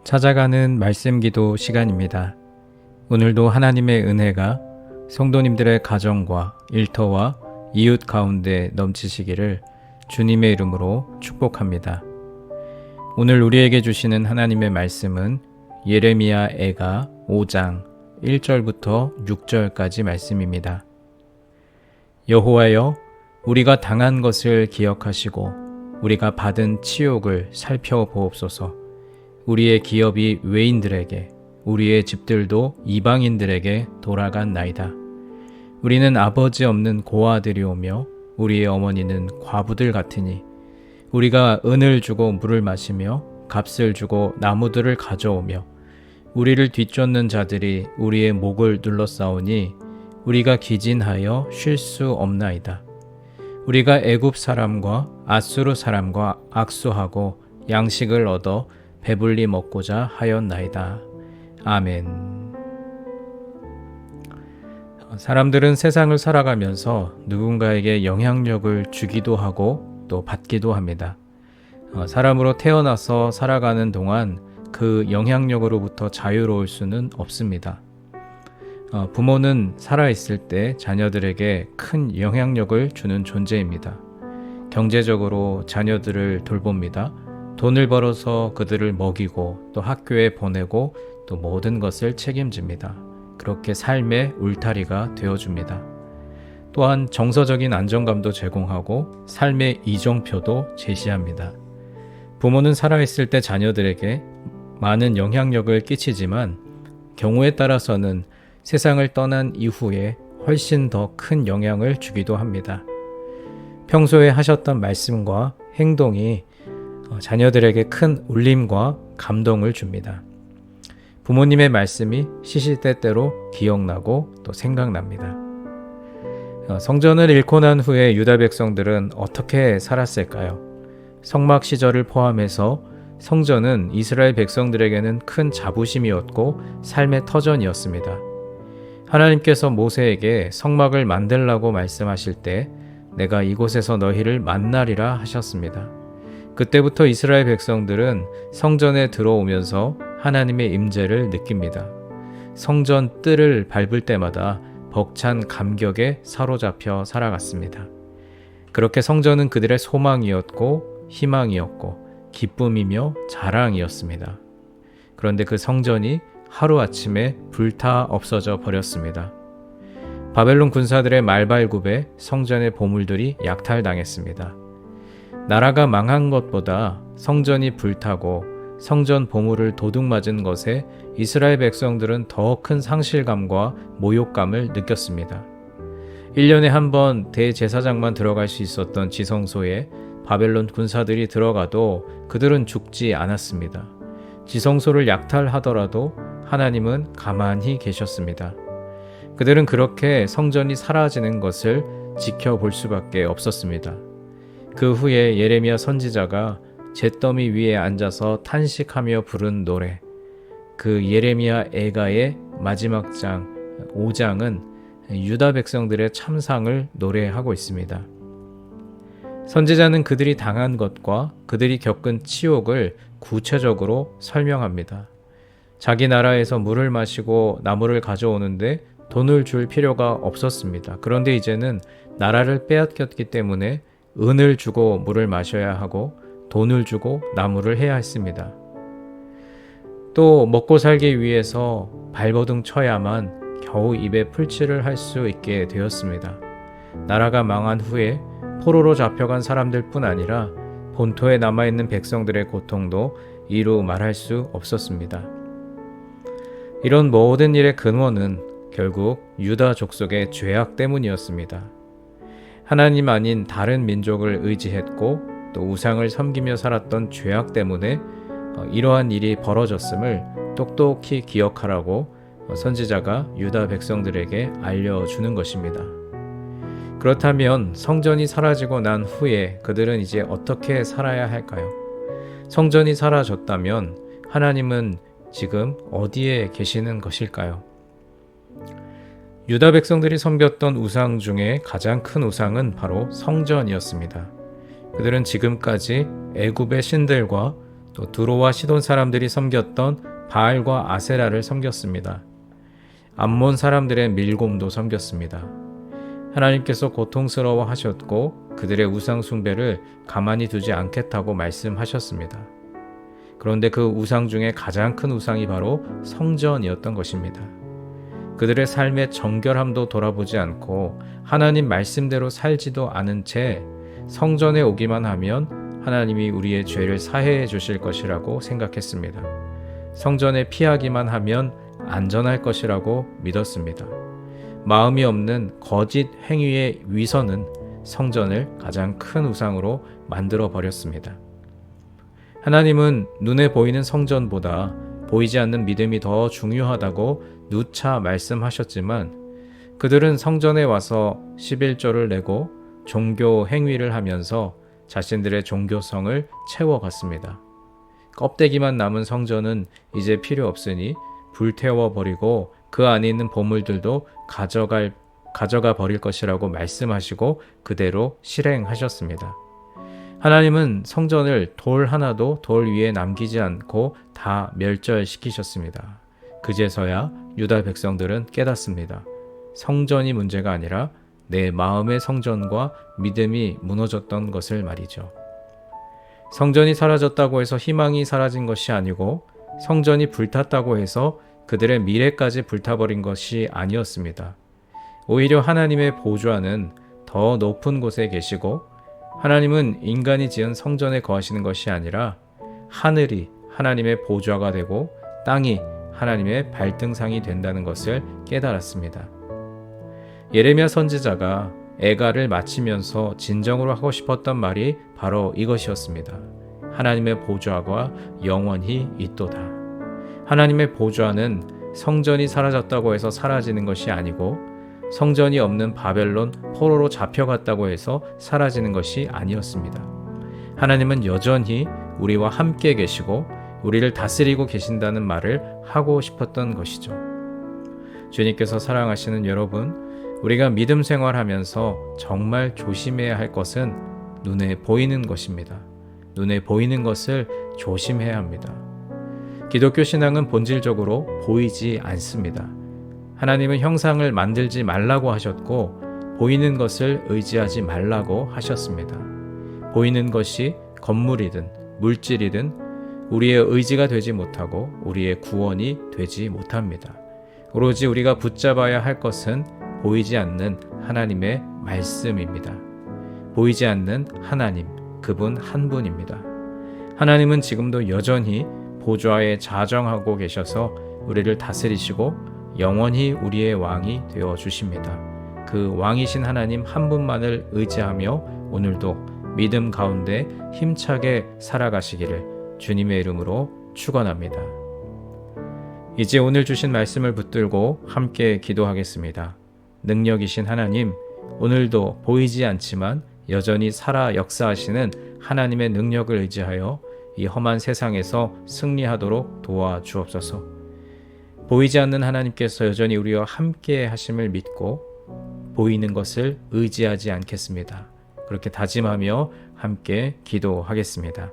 찾아가는 말씀 기도 시간입니다. 오늘도 하나님의 은혜가 성도님들의 가정과 일터와 이웃 가운데 넘치시기를 주님의 이름으로 축복합니다. 오늘 우리에게 주시는 하나님의 말씀은 예레미야 애가 5장 1절부터 6절까지 말씀입니다. 여호와여, 우리가 당한 것을 기억하시고 우리가 받은 치욕을 살펴보옵소서. 우리의 기업이 외인들에게, 우리의 집들도 이방인들에게 돌아간나이다. 우리는 아버지 없는 고아들이오며 우리의 어머니는 과부들 같으니 우리가 은을 주고 물을 마시며 값을 주고 나무들을 가져오며 우리를 뒤쫓는 자들이 우리의 목을 눌러싸우니 우리가 기진하여 쉴 수 없나이다. 우리가 애굽 사람과 아수르 사람과 악수하고 양식을 얻어 배불리 먹고자 하였나이다. 아멘. 사람들은 세상을 살아가면서 누군가에게 영향력을 주기도 하고 또 받기도 합니다. 사람으로 태어나서 살아가는 동안 그 영향력으로부터 자유로울 수는 없습니다. 부모는 살아있을 때 자녀들에게 큰 영향력을 주는 존재입니다. 경제적으로 자녀들을 돌봅니다. 돈을 벌어서 그들을 먹이고 또 학교에 보내고 또 모든 것을 책임집니다. 그렇게 삶의 울타리가 되어줍니다. 또한 정서적인 안정감도 제공하고 삶의 이정표도 제시합니다. 부모는 살아있을 때 자녀들에게 많은 영향력을 끼치지만 경우에 따라서는 세상을 떠난 이후에 훨씬 더 큰 영향을 주기도 합니다. 평소에 하셨던 말씀과 행동이 자녀들에게 큰 울림과 감동을 줍니다. 부모님의 말씀이 시시때때로 기억나고 또 생각납니다. 성전을 잃고 난 후에 유다 백성들은 어떻게 살았을까요? 성막 시절을 포함해서 성전은 이스라엘 백성들에게는 큰 자부심이었고 삶의 터전이었습니다. 하나님께서 모세에게 성막을 만들라고 말씀하실 때 내가 이곳에서 너희를 만나리라 하셨습니다. 그때부터 이스라엘 백성들은 성전에 들어오면서 하나님의 임재를 느낍니다. 성전 뜰을 밟을 때마다 벅찬 감격에 사로잡혀 살아갔습니다. 그렇게 성전은 그들의 소망이었고 희망이었고 기쁨이며 자랑이었습니다. 그런데 그 성전이 하루아침에 불타 없어져 버렸습니다. 바벨론 군사들의 말발굽에 성전의 보물들이 약탈당했습니다. 나라가 망한 것보다 성전이 불타고 성전 보물을 도둑맞은 것에 이스라엘 백성들은 더 큰 상실감과 모욕감을 느꼈습니다. 1년에 한 번 대제사장만 들어갈 수 있었던 지성소에 바벨론 군사들이 들어가도 그들은 죽지 않았습니다. 지성소를 약탈하더라도 하나님은 가만히 계셨습니다. 그들은 그렇게 성전이 사라지는 것을 지켜볼 수밖에 없었습니다. 그 후에 예레미야 선지자가 잿더미 위에 앉아서 탄식하며 부른 노래, 그 예레미야 애가의 마지막 장 5장은 유다 백성들의 참상을 노래하고 있습니다. 선지자는 그들이 당한 것과 그들이 겪은 치욕을 구체적으로 설명합니다. 자기 나라에서 물을 마시고 나무를 가져오는데 돈을 줄 필요가 없었습니다. 그런데 이제는 나라를 빼앗겼기 때문에 은을 주고 물을 마셔야 하고 돈을 주고 나무를 해야 했습니다. 또 먹고 살기 위해서 발버둥 쳐야만 겨우 입에 풀칠을 할 수 있게 되었습니다. 나라가 망한 후에 포로로 잡혀간 사람들 뿐 아니라 본토에 남아있는 백성들의 고통도 이루 말할 수 없었습니다. 이런 모든 일의 근원은 결국 유다 족속의 죄악 때문이었습니다. 하나님 아닌 다른 민족을 의지했고 또 우상을 섬기며 살았던 죄악 때문에 이러한 일이 벌어졌음을 똑똑히 기억하라고 선지자가 유다 백성들에게 알려주는 것입니다. 그렇다면 성전이 사라지고 난 후에 그들은 이제 어떻게 살아야 할까요? 성전이 사라졌다면 하나님은 지금 어디에 계시는 것일까요? 유다 백성들이 섬겼던 우상 중에 가장 큰 우상은 바로 성전이었습니다. 그들은 지금까지 애굽의 신들과 또 두로와 시돈 사람들이 섬겼던 바알과 아세라를 섬겼습니다. 암몬 사람들의 밀곰도 섬겼습니다. 하나님께서 고통스러워 하셨고 그들의 우상 숭배를 가만히 두지 않겠다고 말씀하셨습니다. 그런데 그 우상 중에 가장 큰 우상이 바로 성전이었던 것입니다. 그들의 삶의 정결함도 돌아보지 않고 하나님 말씀대로 살지도 않은 채 성전에 오기만 하면 하나님이 우리의 죄를 사해해 주실 것이라고 생각했습니다. 성전에 피하기만 하면 안전할 것이라고 믿었습니다. 마음이 없는 거짓 행위의 위선은 성전을 가장 큰 우상으로 만들어 버렸습니다. 하나님은 눈에 보이는 성전보다 보이지 않는 믿음이 더 중요하다고 누차 말씀하셨지만 그들은 성전에 와서 11조를 내고 종교 행위를 하면서 자신들의 종교성을 채워갔습니다. 껍데기만 남은 성전은 이제 필요 없으니 불태워버리고 그 안에 있는 보물들도 가져가 버릴 것이라고 말씀하시고 그대로 실행하셨습니다. 하나님은 성전을 돌 하나도 돌 위에 남기지 않고 다 멸절시키셨습니다. 그제서야 유다 백성들은 깨닫습니다. 성전이 문제가 아니라 내 마음의 성전과 믿음이 무너졌던 것을 말이죠. 성전이 사라졌다고 해서 희망이 사라진 것이 아니고 성전이 불탔다고 해서 그들의 미래까지 불타버린 것이 아니었습니다. 오히려 하나님의 보좌는 더 높은 곳에 계시고 하나님은 인간이 지은 성전에 거하시는 것이 아니라 하늘이 하나님의 보좌가 되고 땅이 하나님의 발등상이 된다는 것을 깨달았습니다. 예레미야 선지자가 애가를 마치면서 진정으로 하고 싶었던 말이 바로 이것이었습니다. 하나님의 보좌가 영원히 있도다. 하나님의 보좌는 성전이 사라졌다고 해서 사라지는 것이 아니고 성전이 없는 바벨론 포로로 잡혀갔다고 해서 사라지는 것이 아니었습니다. 하나님은 여전히 우리와 함께 계시고 우리를 다스리고 계신다는 말을 하고 싶었던 것이죠. 주님께서 사랑하시는 여러분, 우리가 믿음 생활하면서 정말 조심해야 할 것은 눈에 보이는 것입니다. 눈에 보이는 것을 조심해야 합니다. 기독교 신앙은 본질적으로 보이지 않습니다. 하나님은 형상을 만들지 말라고 하셨고 보이는 것을 의지하지 말라고 하셨습니다. 보이는 것이 건물이든 물질이든 우리의 의지가 되지 못하고 우리의 구원이 되지 못합니다. 오로지 우리가 붙잡아야 할 것은 보이지 않는 하나님의 말씀입니다. 보이지 않는 하나님, 그분 한 분입니다. 하나님은 지금도 여전히 보좌에 자정하고 계셔서 우리를 다스리시고 영원히 우리의 왕이 되어 주십니다. 그 왕이신 하나님 한 분만을 의지하며 오늘도 믿음 가운데 힘차게 살아가시기를 주님의 이름으로 축원합니다. 이제 오늘 주신 말씀을 붙들고 함께 기도하겠습니다. 능력이신 하나님, 오늘도 보이지 않지만 여전히 살아 역사하시는 하나님의 능력을 의지하여 이 험한 세상에서 승리하도록 도와주옵소서. 보이지 않는 하나님께서 여전히 우리와 함께 하심을 믿고 보이는 것을 의지하지 않겠습니다. 그렇게 다짐하며 함께 기도하겠습니다.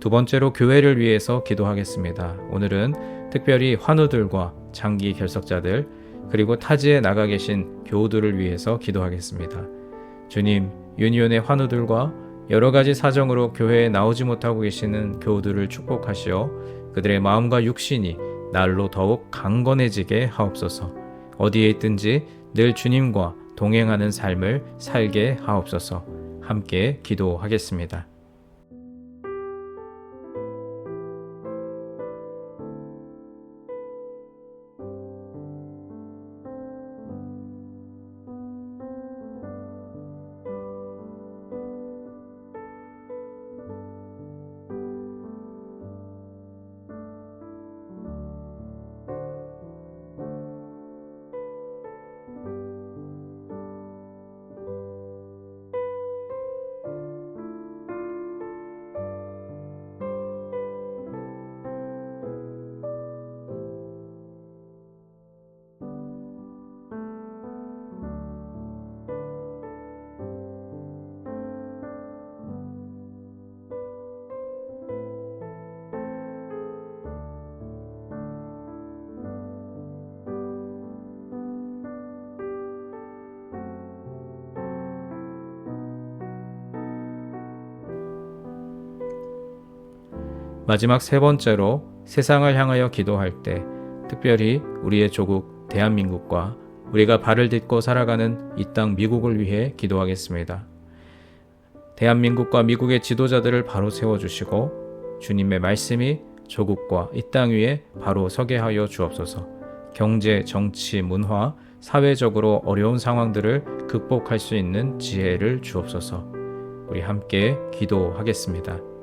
두 번째로 교회를 위해서 기도하겠습니다. 오늘은 특별히 환우들과 장기 결석자들 그리고 타지에 나가 계신 교우들을 위해서 기도하겠습니다. 주님, 유니온의 환우들과 여러 가지 사정으로 교회에 나오지 못하고 계시는 교우들을 축복하시어 그들의 마음과 육신이 날로 더욱 강건해지게 하옵소서. 어디에 있든지 늘 주님과 동행하는 삶을 살게 하옵소서. 함께 기도하겠습니다. 마지막 세 번째로 세상을 향하여 기도할 때 특별히 우리의 조국 대한민국과 우리가 발을 딛고 살아가는 이 땅 미국을 위해 기도하겠습니다. 대한민국과 미국의 지도자들을 바로 세워주시고 주님의 말씀이 조국과 이 땅 위에 바로 서게 하여 주옵소서. 경제, 정치, 문화, 사회적으로 어려운 상황들을 극복할 수 있는 지혜를 주옵소서. 우리 함께 기도하겠습니다.